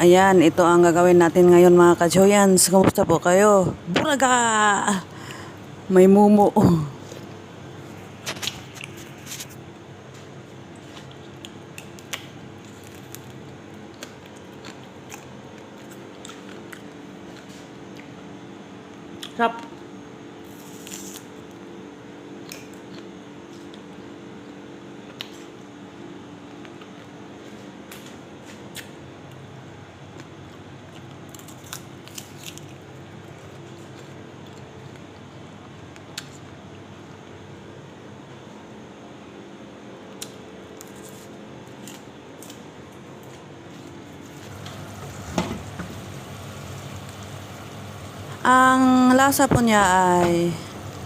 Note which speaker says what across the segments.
Speaker 1: Ayan, ito ang gagawin natin ngayon mga ka-Joyans. Kumusta po kayo? Buraga! May mumu. Sarap. Ang lasa po niya ay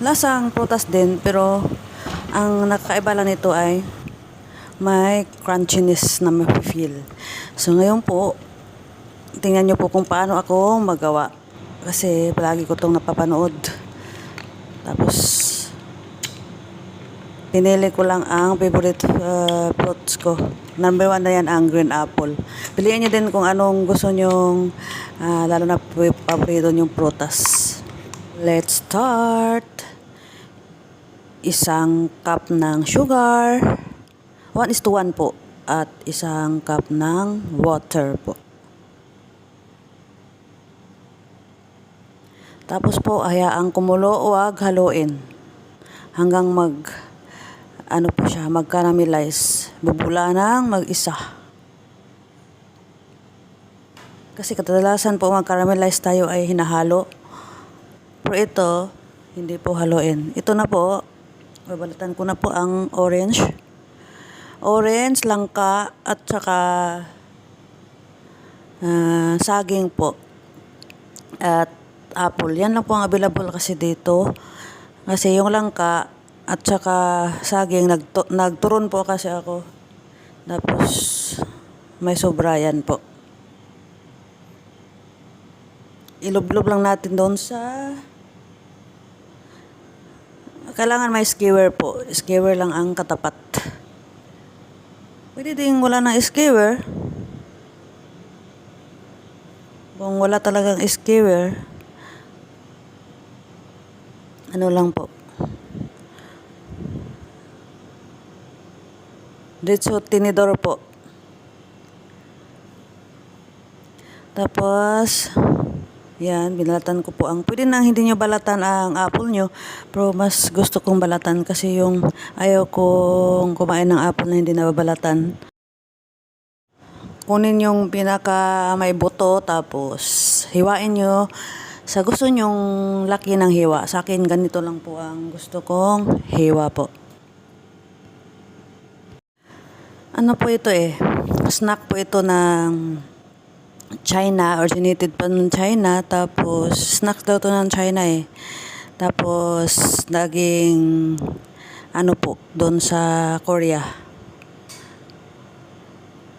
Speaker 1: lasang prutas din, pero ang nakakaiba lang nito ay may crunchiness na ma-feel. So ngayon po, tingnan nyo po kung paano ako magawa. Kasi palagi ko itong napapanood. Tapos, pinili ko lang ang favorite fruits ko. Number 1 na yan ang green apple. Piliin nyo din kung anong gusto nyong lalo na paborito nyong prutas. Let's start. Isang cup ng sugar. 1:1 po. At isang cup ng water po. Tapos po, hayaan kumulo, huwag haluin. Hanggang mag-caramelize. Bubula ng mag-isa. Kasi kadalasan po mag-caramelize tayo ay hinahalo. Pero ito, hindi po haluin. Ito na po, babalatan ko na po ang orange. Orange, langka, at saka saging po. At apple. Yan lang po ang available kasi dito. Kasi yung langka at saka saging, nagturon po kasi ako. Tapos, may sobra yan po. Ilublob lang natin doon sa... Kailangan may skewer po. Skewer lang ang katapat. Pwede din wala ng skewer. Kung wala talagang skewer, ano lang po. Diretso tinidor po. Tapos, yan, binalatan ko po ang... Pwede nang hindi nyo balatan ang apple nyo. Pero mas gusto kong balatan kasi yung ayaw kong kumain ng apple na hindi nababalatan. Kunin yung pinaka may buto, tapos hiwain nyo sa gusto nyong laki ng hiwa. Sa akin, ganito lang po ang gusto kong hiwa po. Ano po ito eh? Snack po ito ng China, originated pa ng China, tapos snack daw to ng China eh. Tapos naging ano po doon sa Korea.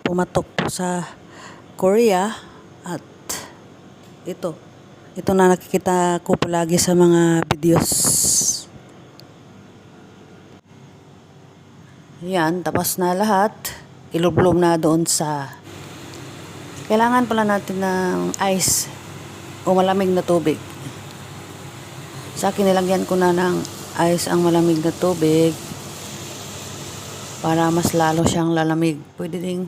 Speaker 1: Pumatok po sa Korea at ito na nakikita ko palagi sa mga videos. Yan, tapos na lahat. Ilublob na doon sa... Kailangan pala natin ng ice o malamig na tubig. Sa akin, nilagyan ko na ng ice ang malamig na tubig para mas lalo siyang lalamig. Pwede ding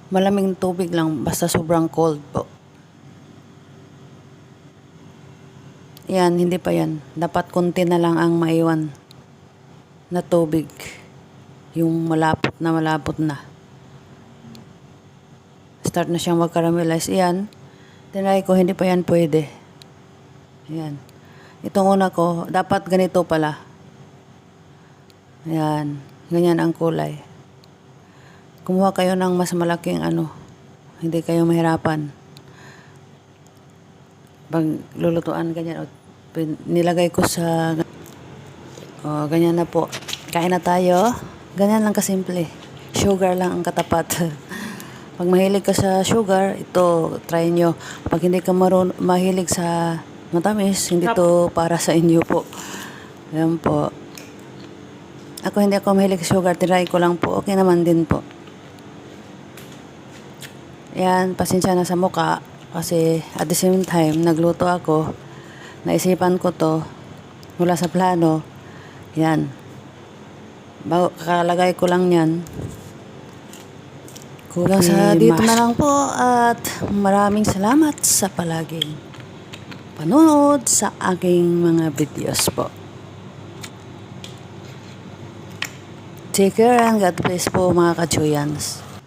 Speaker 1: malamig na tubig lang basta sobrang cold po. Yan, hindi pa yan. Dapat konti na lang ang maiwan na tubig. Yung malapot na. Start na siyang mag-caramelize. Yan. Tinry ko, hindi pa yan pwede. Yan. Itong una ko, dapat ganito pala. Yan. Ganyan ang kulay. Kumuha kayo ng mas malaking ano. Hindi kayo mahirapan. Pag lulutuan, ganyan. Nilagay ko sa... ganyan na po. Kain na tayo. Ganyan lang kasimple. Sugar lang ang katapat. Pag mahilig ka sa sugar, ito, try nyo. Pag hindi ka mahilig sa matamis, hindi to para sa inyo po. Ayan po. Ako hindi ako mahilig sa sugar, try ko lang po. Okay naman din po. Yan, pasensya na sa muka. Kasi at the same time, nagluto ako. Naisipan ko to mula sa plano. Yan. Kakalagay ko lang yan. Kulang sa dito na lang po at maraming salamat sa palaging panonood sa aking mga videos po. Take care and God bless po mga ka-Chuyans.